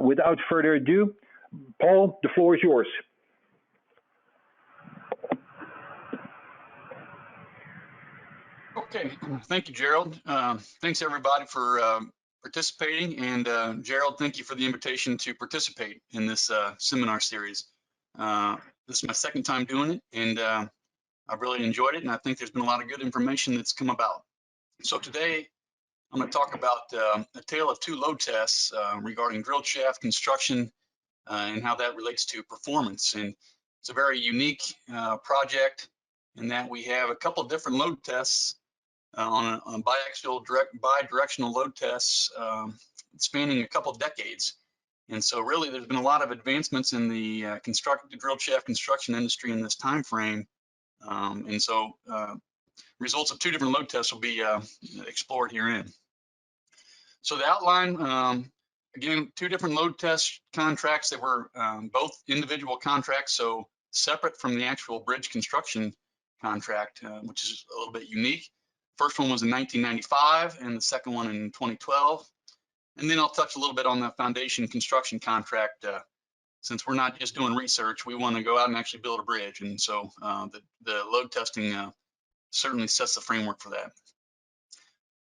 without further ado, Paul, the floor is yours. Okay, thank you, Gerald. Thanks everybody for participating, and Gerald, thank you for the invitation to participate in this seminar series. This is my second time doing it, and I've really enjoyed it, and I think there's been a lot of good information that's come about. So today, I'm going to talk about a tale of two load tests regarding drilled shaft construction and how that relates to performance. And it's a very unique project in that we have a couple of different load tests on biaxial bidirectional load tests spanning a couple of decades. And so really there's been a lot of advancements in the drilled shaft construction industry in this time frame. And so results of two different load tests will be explored herein. So the outline, again, two different load test contracts that were both individual contracts, so separate from the actual bridge construction contract, which is a little bit unique. First one was in 1995 and the second one in 2012. And then I'll touch a little bit on the foundation construction contract. Since we're not just doing research, we want to go out and actually build a bridge. And so the load testing certainly sets the framework for that.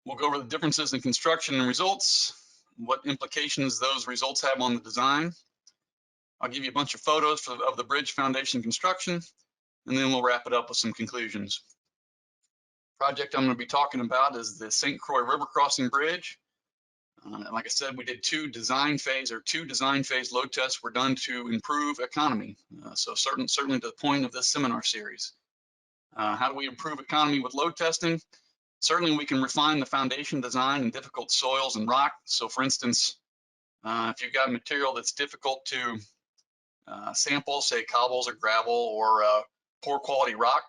We'll go over the differences in construction and results, what implications those results have on the design. I'll give you a bunch of photos of the bridge foundation construction, and then we'll wrap it up with some conclusions. Project I'm going to be talking about is the St. Croix River Crossing Bridge. Like I said, we did two design phase load tests were done to improve economy. So certainly to the point of this seminar series. How do we improve economy with load testing? Certainly we can refine the foundation design in difficult soils and rock. So for instance, if you've got material that's difficult to sample, say cobbles or gravel or poor quality rock,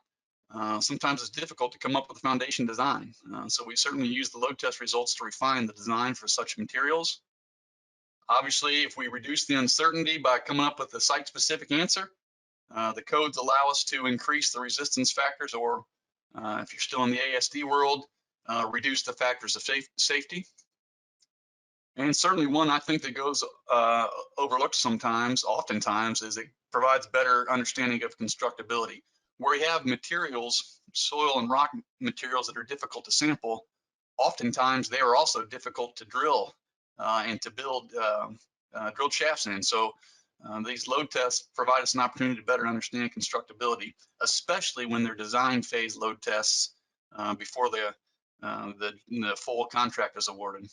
sometimes it's difficult to come up with a foundation design. So we certainly use the load test results to refine the design for such materials. Obviously, if we reduce the uncertainty by coming up with a site-specific answer, the codes allow us to increase the resistance factors, or if you're still in the ASD world, reduce the factors of safety. And certainly one I think that goes overlooked oftentimes, is it provides better understanding of constructability. Where we have materials, soil and rock materials that are difficult to sample, oftentimes they are also difficult to drill and to build drilled shafts in. So these load tests provide us an opportunity to better understand constructability, especially when they're design phase load tests before the full contract is awarded.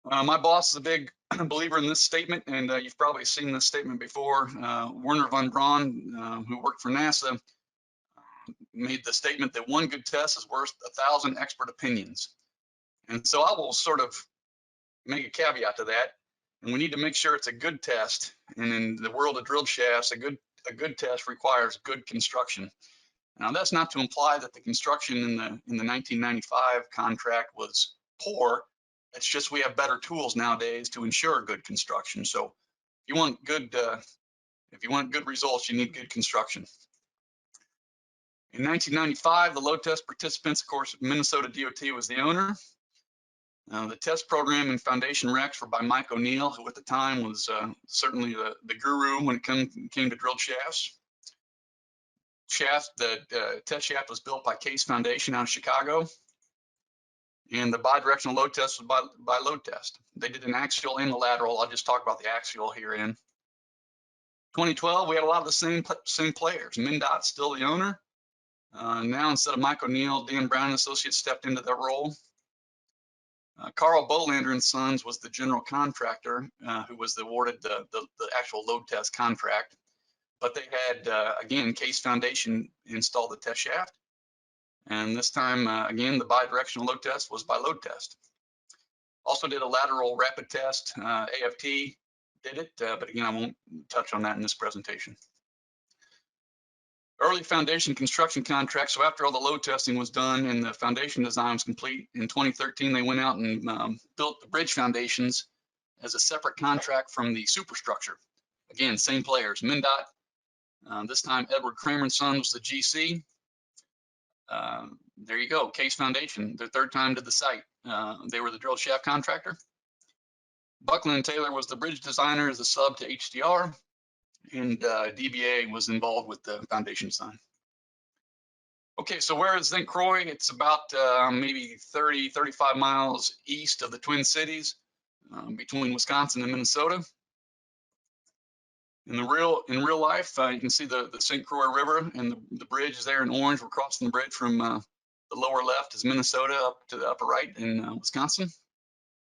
My boss is a big believer in this statement, and you've probably seen this statement before. Werner von Braun, who worked for NASA, made the statement that one good test is worth 1,000 expert opinions. And so I will sort of make a caveat to that, and we need to make sure it's a good test. And in the world of drilled shafts, a good test requires good construction. Now that's not to imply that the construction in the 1995 contract was poor. It's just we have better tools nowadays to ensure good construction. So if you want good results, you need good construction. In 1995, the load test participants, of course, Minnesota DOT was the owner. The test program and foundation recs were by Mike O'Neill, who at the time was certainly the guru when it came to drilled shafts. The test shaft was built by Case Foundation out of Chicago. And the bidirectional load test was by load test. They did an axial and a lateral. I'll just talk about the axial here in 2012. We had a lot of the same players. MnDOT's still the owner. Now instead of Mike O'Neill, Dan Brown and Associates stepped into that role. Carl Bolander and Sons was the general contractor who was awarded the actual load test contract. But they had, again, Case Foundation install the test shaft. And this time, again, the bidirectional load test was by load test. Also did a lateral rapid test. AFT did it, but again, I won't touch on that in this presentation. Early foundation construction contracts. So after all the load testing was done and the foundation design was complete, in 2013, they went out and built the bridge foundations as a separate contract from the superstructure. Again, same players, MnDOT. This time, Edward Kramer and Son was the GC. There you go, Case Foundation, their third time to the site. They were the drill shaft contractor. Buckland & Taylor was the bridge designer as a sub to HDR, and DBA was involved with the foundation design. Okay, so where is St. Croix? It's about maybe 30, 35 miles east of the Twin Cities, between Wisconsin and Minnesota. In real life, you can see the St. Croix River, and the bridge is there in orange. We're crossing the bridge from the lower left is Minnesota up to the upper right in Wisconsin.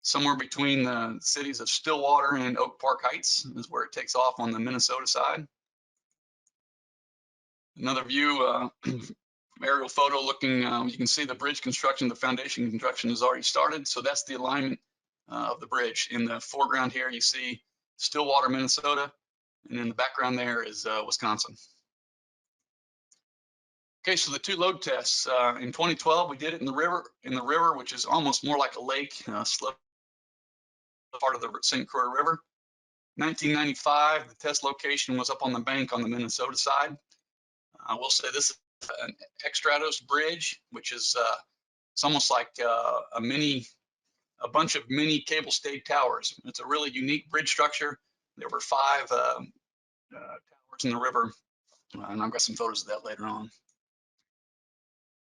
Somewhere between the cities of Stillwater and Oak Park Heights is where it takes off on the Minnesota side. Another view, aerial photo looking, you can see the bridge construction, the foundation construction has already started. So that's the alignment of the bridge. In the foreground here, you see Stillwater, Minnesota, and in the background there is Wisconsin. Okay, so the two load tests. In 2012, we did it in the river, which is almost more like a lake, slip part of the St. Croix River. 1995, the test location was up on the bank on the Minnesota side. I will say this is an Extrados bridge, which is it's almost like a bunch of mini cable stayed towers. It's a really unique bridge structure. There were 5 towers in the river, and I've got some photos of that later on.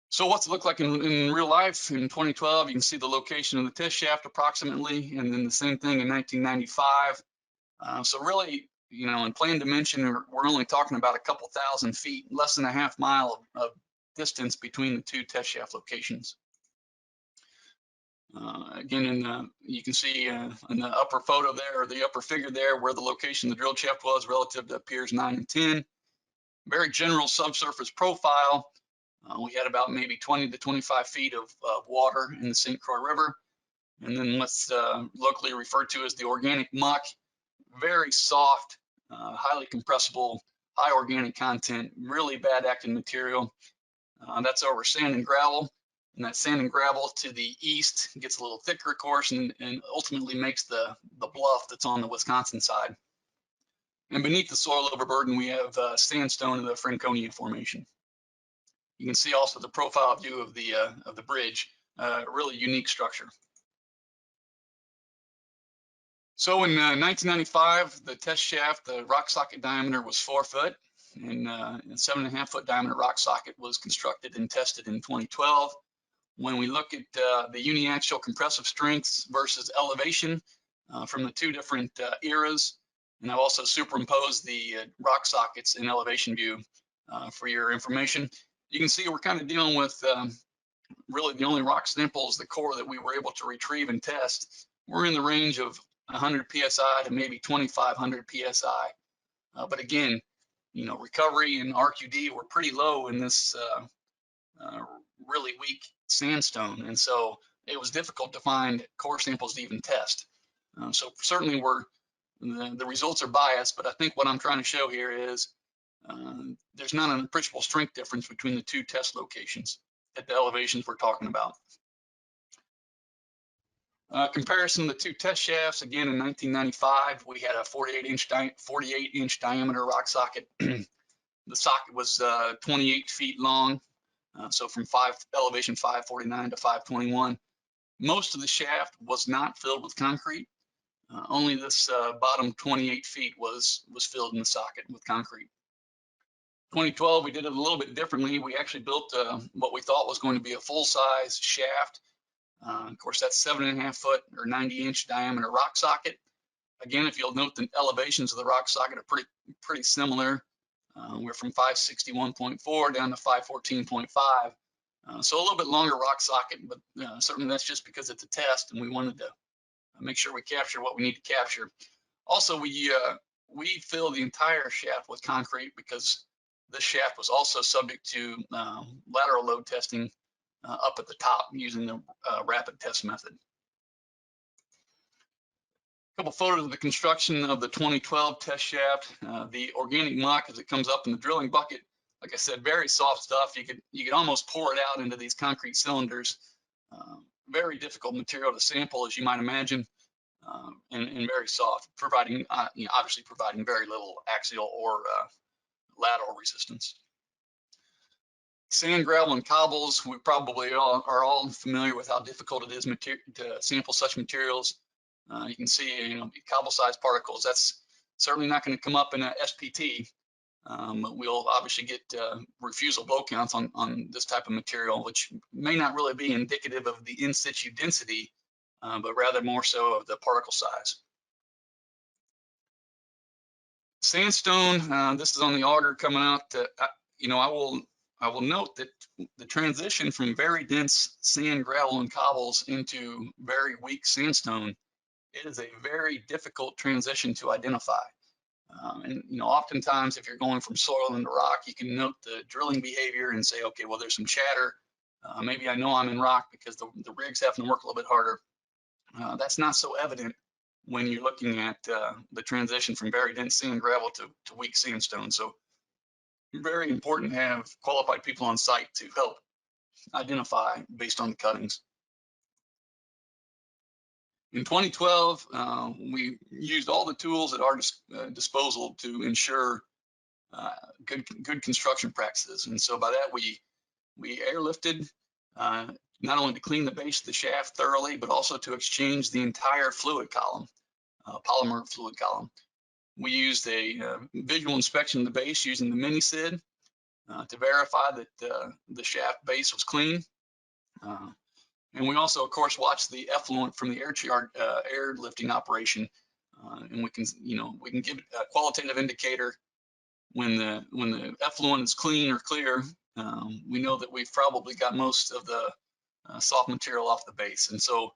So what's it look like in real life? In 2012, you can see the location of the test shaft approximately, and then the same thing in 1995. So really, you know, in plane dimension, we're only talking about a couple thousand feet, less than a half mile of distance between the two test shaft locations. Again, you can see in the upper photo there, or the upper figure there, where the location of the drill shaft was relative to piers 9 and 10. Very general subsurface profile. We had about maybe 20 to 25 feet of water in the St. Croix River. And then what's locally referred to as the organic muck. Very soft, highly compressible, high organic content, really bad acting material. That's over sand and gravel. And that sand and gravel to the east gets a little thicker, of course, and ultimately makes the bluff that's on the Wisconsin side. And beneath the soil overburden, we have sandstone in the Franconia Formation. You can see also the profile view of the bridge, really unique structure. So in 1995, the test shaft, the rock socket diameter was 4 foot, and a 7.5 foot diameter rock socket was constructed and tested in 2012. When we look at the uniaxial compressive strengths versus elevation from the two different eras, and I've also superimposed the rock sockets in elevation view for your information. You can see we're kind of dealing with really the only rock samples, the core that we were able to retrieve and test. We're in the range of 100 PSI to maybe 2,500 PSI. But again, you know, recovery and RQD were pretty low in this really weak sandstone. And so it was difficult to find core samples to even test. So certainly the results are biased, but I think what I'm trying to show here is there's not an appreciable strength difference between the two test locations at the elevations we're talking about. Comparison of the two test shafts, again in 1995, we had a 48-inch diameter rock socket. The socket was 28 feet long, so from elevation 549 to 521. Most of the shaft was not filled with concrete. Only this bottom 28 feet was filled in the socket with concrete. 2012, we did it a little bit differently. We actually built what we thought was going to be a full-size shaft. Of course, that's 7.5 foot or 90-inch diameter rock socket. Again, if you'll note, the elevations of the rock socket are pretty similar. We're from 561.4 down to 514.5. So a little bit longer rock socket, but certainly that's just because it's a test and we wanted to make sure we capture what we need to capture. Also, we fill the entire shaft with concrete because this shaft was also subject to lateral load testing up at the top using the rapid test method. A couple photos of the construction of the 2012 test shaft. The organic muck as it comes up in the drilling bucket, like I said, very soft stuff. You could almost pour it out into these concrete cylinders. Very difficult material to sample, as you might imagine, and very soft, providing obviously providing very little axial or lateral resistance. Sand, gravel, and cobbles, we probably are all familiar with how difficult it is to sample such materials. You can see, cobble-sized particles. That's certainly not going to come up in a SPT. But we'll obviously get refusal blow counts on this type of material, which may not really be indicative of the in situ density, but rather more so of the particle size. Sandstone, this is on the auger coming out. I will note that the transition from very dense sand, gravel, and cobbles into very weak sandstone, it is a very difficult transition to identify. And oftentimes if you're going from soil into rock, you can note the drilling behavior and say, okay, well, there's some chatter. Maybe I know I'm in rock because the rig's having to work a little bit harder. That's not so evident when you're looking at the transition from very dense sand, gravel to weak sandstone. So very important to have qualified people on site to help identify based on the cuttings. In 2012, we used all the tools at our disposal to ensure good construction practices. And so by that, we airlifted, not only to clean the base of the shaft thoroughly, but also to exchange the entire fluid column, polymer fluid column. We used a visual inspection of the base using the mini SID to verify that the shaft base was clean. And we also, of course, watched the effluent from the air lifting operation, and we can give a qualitative indicator when the effluent is clean or clear. We know that we've probably got most of the soft material off the base, and so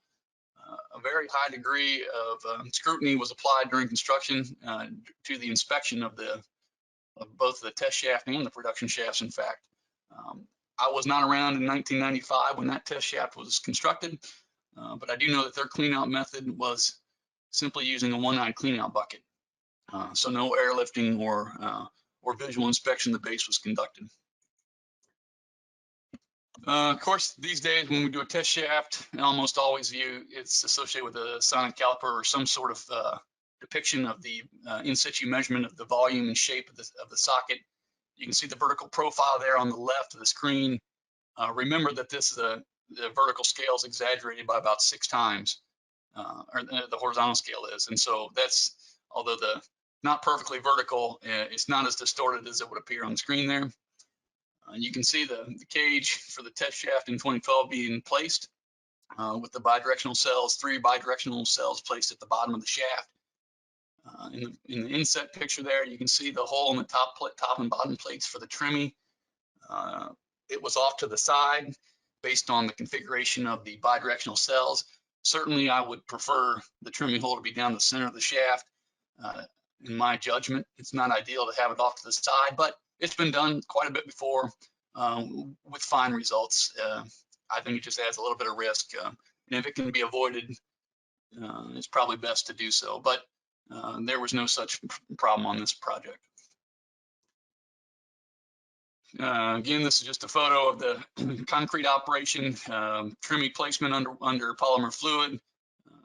a very high degree of scrutiny was applied during construction to the inspection of both the test shaft and the production shafts. In fact, I was not around in 1995 when that test shaft was constructed, but I do know that their cleanout method was simply using a one-eyed cleanout bucket. So no airlifting or visual inspection of the base was conducted. Of course, these days when we do a test shaft, I almost always view it's associated with a sonic caliper or some sort of depiction of the in situ measurement of the volume and shape of the socket. You can see the vertical profile there on the left of the screen. Remember that the vertical scale is exaggerated by about 6 times, or the horizontal scale is. And so that's, although not perfectly vertical, it's not as distorted as it would appear on the screen there. You can see the cage for the test shaft in 2012 being placed with the bidirectional cells, 3 bidirectional cells placed at the bottom of the shaft. In the inset picture there, you can see the hole in the top and bottom plates for the trimming. It was off to the side based on the configuration of the bidirectional cells. Certainly, I would prefer the trimming hole to be down the center of the shaft. In my judgment, it's not ideal to have it off to the side, but it's been done quite a bit before with fine results. I think it just adds a little bit of risk. And if it can be avoided, it's probably best to do so. But there was no such problem on this project. Again, this is just a photo of the concrete operation, trimming placement under polymer fluid.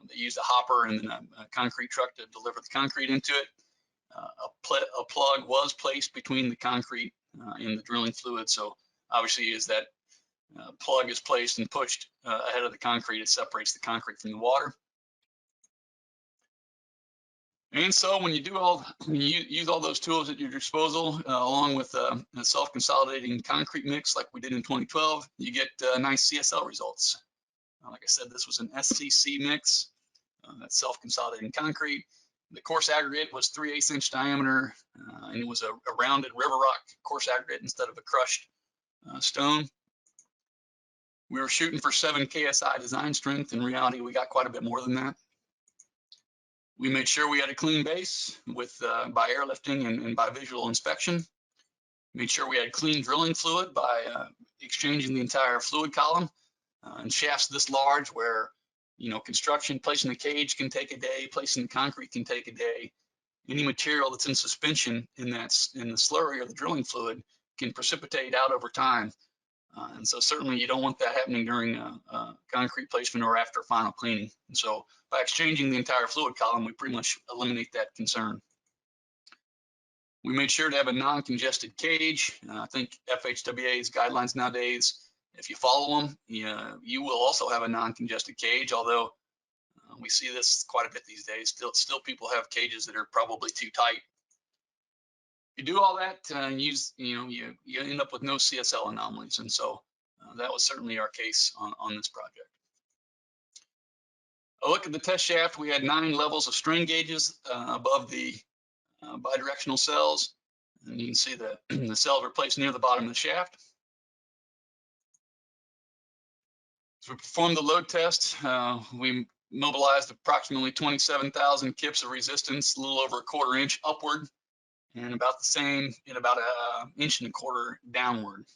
They used a hopper and then a concrete truck to deliver the concrete into it. A plug was placed between the concrete and the drilling fluid. So obviously as that plug is placed and pushed ahead of the concrete, it separates the concrete from the water. And so when you use all those tools at your disposal, along with a self-consolidating concrete mix like we did in 2012, you get nice CSL results. Like I said, this was an SCC mix, that's self-consolidating concrete. The coarse aggregate was 3/8 inch diameter, and it was a rounded river rock coarse aggregate instead of a crushed stone. We were shooting for 7 KSI design strength. In reality, we got quite a bit more than that. We made sure we had a clean base by airlifting and by visual inspection. Made sure we had clean drilling fluid by exchanging the entire fluid column. And shafts this large where construction, placing the cage can take a day, placing the concrete can take a day. Any material that's in suspension in the slurry or the drilling fluid can precipitate out over time. And so certainly you don't want that happening during concrete placement or after final cleaning. And so by exchanging the entire fluid column, we pretty much eliminate that concern. We made sure to have a non-congested cage. I think FHWA's guidelines nowadays, if you follow them, you will also have a non-congested cage, although We see this quite a bit these days. Still people have cages that are probably too tight. You do all that, you end up with no CSL anomalies, and so that was certainly our case on this project. A look at the test shaft. We had 9 levels of strain gauges above the bidirectional cells, and you can see that the cells were placed near the bottom of the shaft. So we performed the load test. We mobilized approximately 27,000 kips of resistance, a little over 1/4 inch upward, and about the same in about 1.25 inches downward.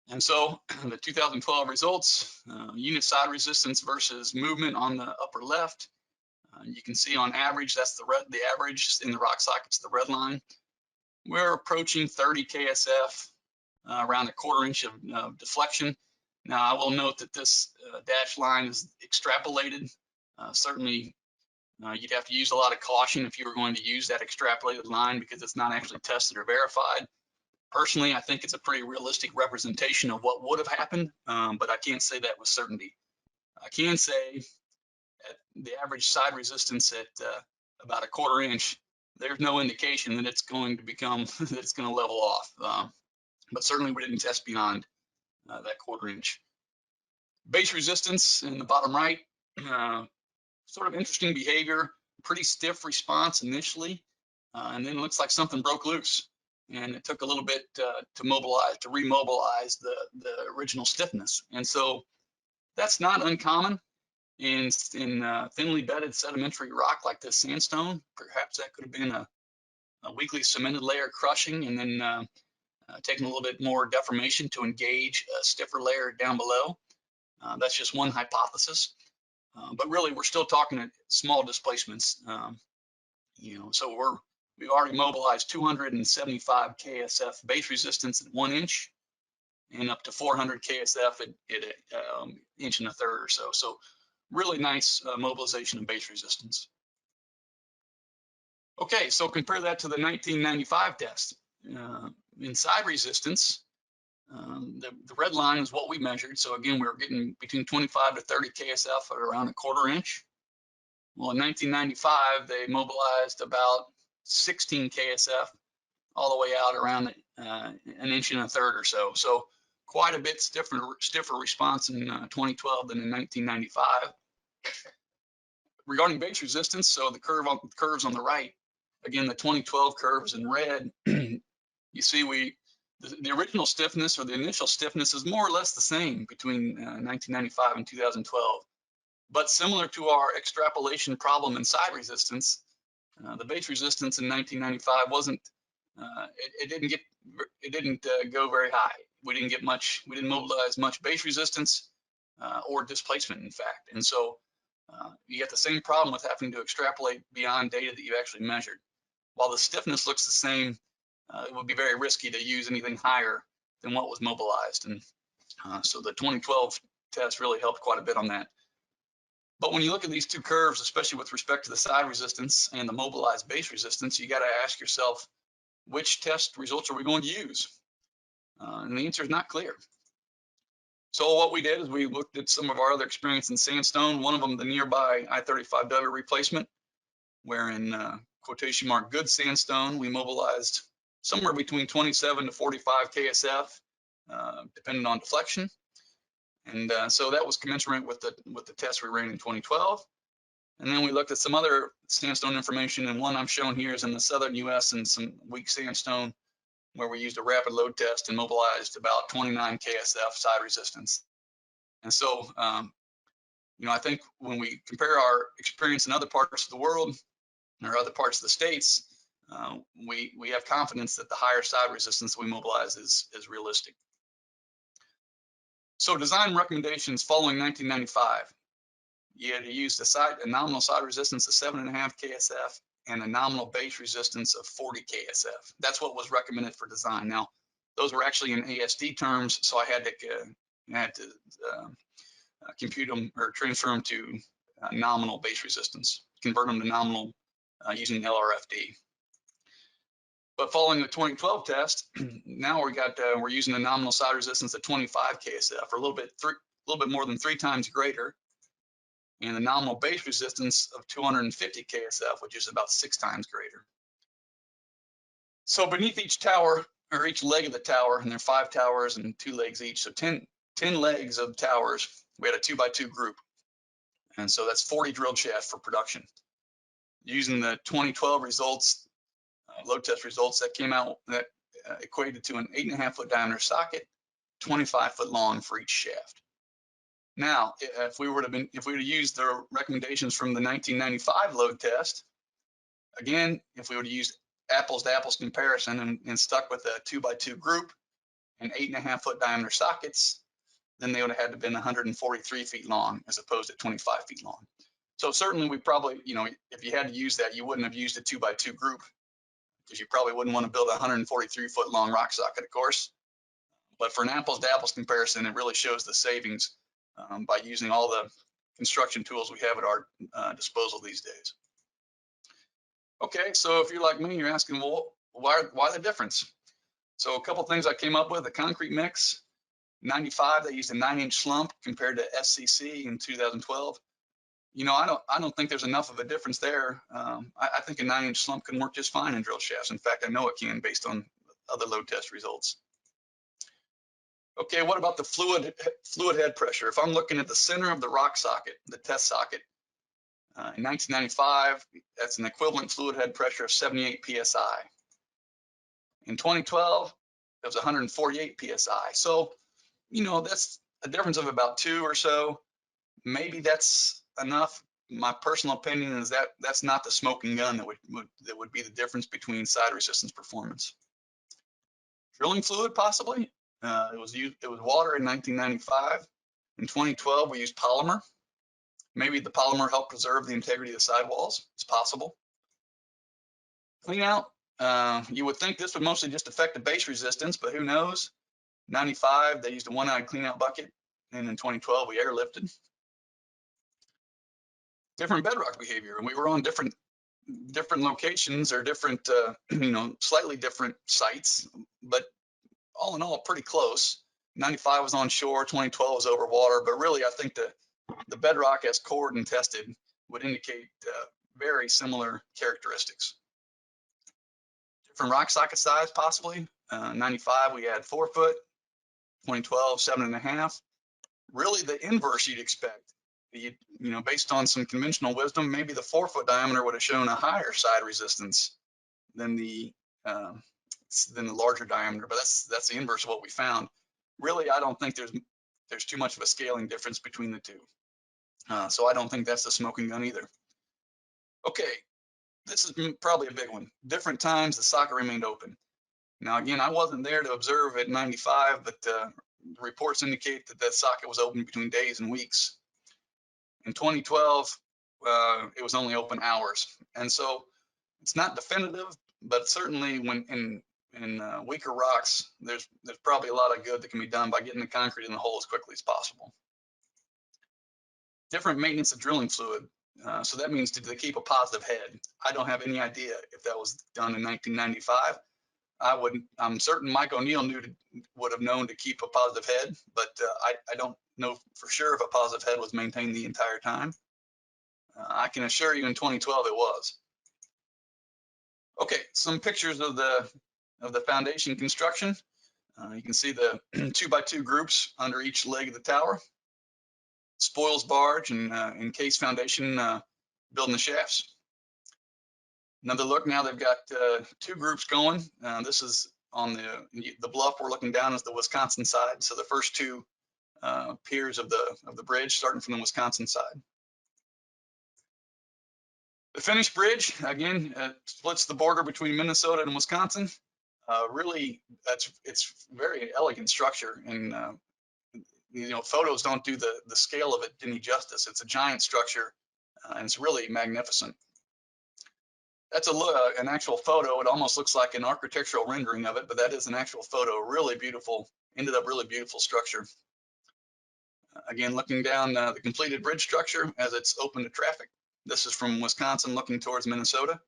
And so the 2012 results, unit side resistance versus movement on the upper left. You can see on average, that's the average in the rock sockets, the red line. We're approaching 30 KSF, around 1/4 inch of deflection. Now, I will note that this dashed line is extrapolated. Certainly, you'd have to use a lot of caution if you were going to use that extrapolated line because it's not actually tested or verified. Personally, I think it's a pretty realistic representation of what would have happened, but I can't say that with certainty. I can say at the average side resistance at about 1/4 inch, there's no indication that it's going to become, that it's going to level off. But certainly we didn't test beyond that 1/4 inch. Base resistance in the bottom right, sort of interesting behavior, pretty stiff response initially, and then it looks like something broke loose. And it took a little bit to remobilize the original stiffness. And so that's not uncommon in thinly bedded sedimentary rock like this sandstone. Perhaps that could have been a weakly cemented layer crushing and then taking a little bit more deformation to engage a stiffer layer down below. That's just one hypothesis. But really, we're still talking at small displacements. So we've already mobilized 275 KSF base resistance at 1 inch and up to 400 KSF at 1.25 inches or so. So really nice mobilization of base resistance. Okay, so compare that to the 1995 test. In side resistance, the red line is what we measured. So again, we were getting between 25 to 30 KSF at around 1/4 inch. Well, in 1995, they mobilized about 16 KSF all the way out around 1.25 inches or so. So quite a bit stiffer response in 2012 than in 1995. Regarding base resistance, so the curves on the right, again, the 2012 curves in red, you see the original stiffness or the initial stiffness is more or less the same between 1995 and 2012. But similar to our extrapolation problem in side resistance, the base resistance in 1995 wasn't, it didn't go very high. We didn't mobilize much base resistance or displacement, in fact. And so you get the same problem with having to extrapolate beyond data that you actually measured. While the stiffness looks the same, it would be very risky to use anything higher than what was mobilized. And so the 2012 test really helped quite a bit on that. But when you look at these two curves, especially with respect to the side resistance and the mobilized base resistance, you got to ask yourself, which test results are we going to use? And the answer is not clear. So what we did is we looked at some of our other experience in sandstone, one of them the nearby I-35W replacement, where in quotation mark good sandstone, we mobilized somewhere between 27 to 45 KSF, depending on deflection. And so that was commensurate with the test we ran in 2012. And then we looked at some other sandstone information, and one I'm showing here is in the southern US and some weak sandstone, where we used a rapid load test and mobilized about 29 KSF side resistance. And so, I think when we compare our experience in other parts of the world or other parts of the states, we have confidence that the higher side resistance we mobilize is realistic. So design recommendations following 1995. You had to use a nominal side resistance of 7.5 KSF and a nominal base resistance of 40 KSF. That's what was recommended for design. Now, those were actually in ASD terms, so I had to compute them or transfer them to nominal base resistance, convert them to nominal using LRFD. But following the 2012 test, now we're using a nominal side resistance of 25 KSF, or a little bit more than 3 times greater. and the nominal base resistance of 250 KSF, which is about 6 times greater. So beneath each tower, or each leg of the tower, and there are 5 towers and 2 legs each, so 10 legs of towers, we had a 2x2 group. And so that's 40 drilled shafts for production. Using the 2012 results, load test results, that came out, that equated to an 8.5 foot diameter socket, 25 foot long for each shaft. Now, if we were to use the recommendations from the 1995 load test, again, if we were to use apples to apples comparison and stuck with a 2x2 group and 8.5 foot diameter sockets, then they would have had to been 143 feet long as opposed to 25 feet long. So certainly we probably, if you had to use that, you wouldn't have used a 2x2 group, because you probably wouldn't want to build a 143 foot long rock socket, of course. But for an apples to apples comparison, it really shows the savings by using all the construction tools we have at our disposal these days. Okay, so if you're like me, you're asking, well, why the difference? So a couple things I came up with: a concrete mix. 95, they used a 9-inch slump compared to SCC in 2012. I don't think there's enough of a difference there. I think a 9-inch slump can work just fine in drill shafts. In fact, I know it can based on other load test results. Okay, what about the fluid head pressure? If I'm looking at the center of the rock socket, the test socket, in 1995, that's an equivalent fluid head pressure of 78 PSI. In 2012, it was 148 PSI. So, that's a difference of about 2 or so. Maybe that's enough. My personal opinion is that that's not the smoking gun that would be the difference between side resistance performance. Drilling fluid, possibly. It was water in 1995. In 2012, we used polymer. Maybe the polymer helped preserve the integrity of the sidewalls. It's possible. Clean out. You would think this would mostly just affect the base resistance, but who knows? 95, they used a one-eyed clean out bucket, and in 2012, we airlifted. Different bedrock behavior, and we were on different locations or different, slightly different sites, but all in all, pretty close. 95 was on shore, 2012 was over water, but really, I think the bedrock as cored and tested would indicate very similar characteristics. Different rock socket size, possibly. 95, we had 4 foot. 2012, 7.5. Really, the inverse you'd expect. Based on some conventional wisdom, maybe the 4 foot diameter would have shown a higher side resistance than the larger diameter, but that's the inverse of what we found. Really, I don't think there's too much of a scaling difference between the two. So I don't think that's the smoking gun either. Okay, this is probably a big one. Different times, the socket remained open. Now, again, I wasn't there to observe at 95, but the reports indicate that socket was open between days and weeks. In 2012, it was only open hours. And so it's not definitive, but certainly when in weaker rocks, there's probably a lot of good that can be done by getting the concrete in the hole as quickly as possible. Different maintenance of drilling fluid. So that means, did they keep a positive head? I don't have any idea if that was done in 1995. I'm certain Mike O'Neill would have known to keep a positive head, but I don't know for sure if a positive head was maintained the entire time. I can assure you in 2012 it was. Okay, some pictures of the foundation construction. You can see the 2x2 groups under each leg of the tower. Spoils barge and encased foundation building the shafts. Another look, now they've got 2 groups going. This is on the bluff we're looking down is the Wisconsin side. So the first 2 piers of the bridge starting from the Wisconsin side. The finished bridge, again, splits the border between Minnesota and Wisconsin. Really, it's very elegant structure, and photos don't do the scale of it any justice. It's a giant structure, and it's really magnificent. That's an actual photo. It almost looks like an architectural rendering of it, but that is an actual photo. Really beautiful, ended up really beautiful structure. Again, looking down the completed bridge structure as it's open to traffic. This is from Wisconsin looking towards Minnesota.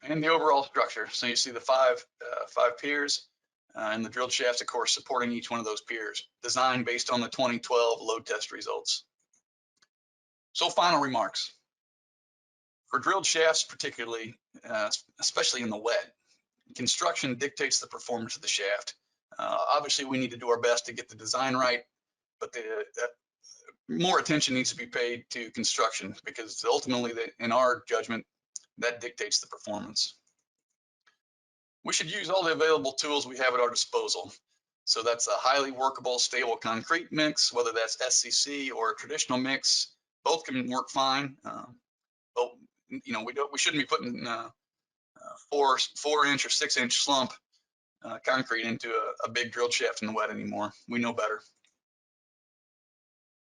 And the overall structure. So you see the five piers. and the drilled shafts, of course, supporting each one of those piers, designed based on the 2012 load test results. So final remarks. For drilled shafts particularly, especially in the wet, construction dictates the performance of the shaft. Obviously, we need to do our best to get the design right, but more attention needs to be paid to construction because ultimately, in our judgment, that dictates the performance. We should use all the available tools we have at our disposal. So that's a highly workable, stable concrete mix, whether that's SCC or a traditional mix. Both can work fine. But you know, we shouldn't be putting 4-inch or 6-inch slump concrete into a big drilled shaft in the wet anymore. We know better.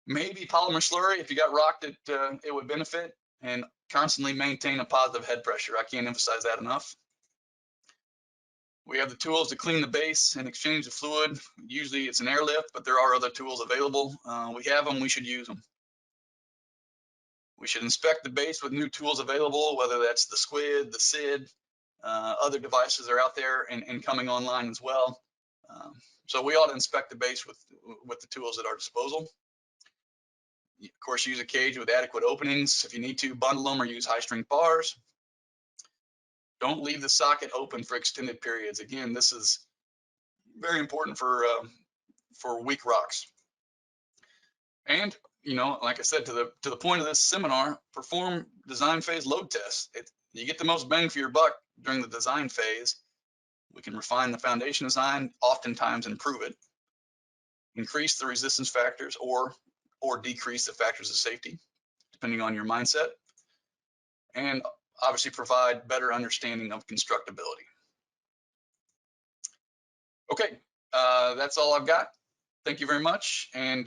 Maybe polymer slurry, if you got rocked, it would benefit, and constantly maintain a positive head pressure. I can't emphasize that enough. We have the tools to clean the base and exchange the fluid. Usually it's an airlift, but there are other tools available. We have them, we should use them. We should inspect the base with new tools available, whether that's the squid, the SID, other devices are out there and coming online as well. So we ought to inspect the base with the tools at our disposal. Of course, use a cage with adequate openings. If you need to, bundle them or use high-strength bars. Don't leave the socket open for extended periods. Again, this is very important for weak rocks. And you know, like I said, to the point of this seminar, perform design phase load tests. You get the most bang for your buck during the design phase. We can refine the foundation design, oftentimes improve it, increase the resistance factors, or decrease the factors of safety, depending on your mindset, and obviously provide better understanding of constructability. Okay, that's all I've got. Thank you very much. And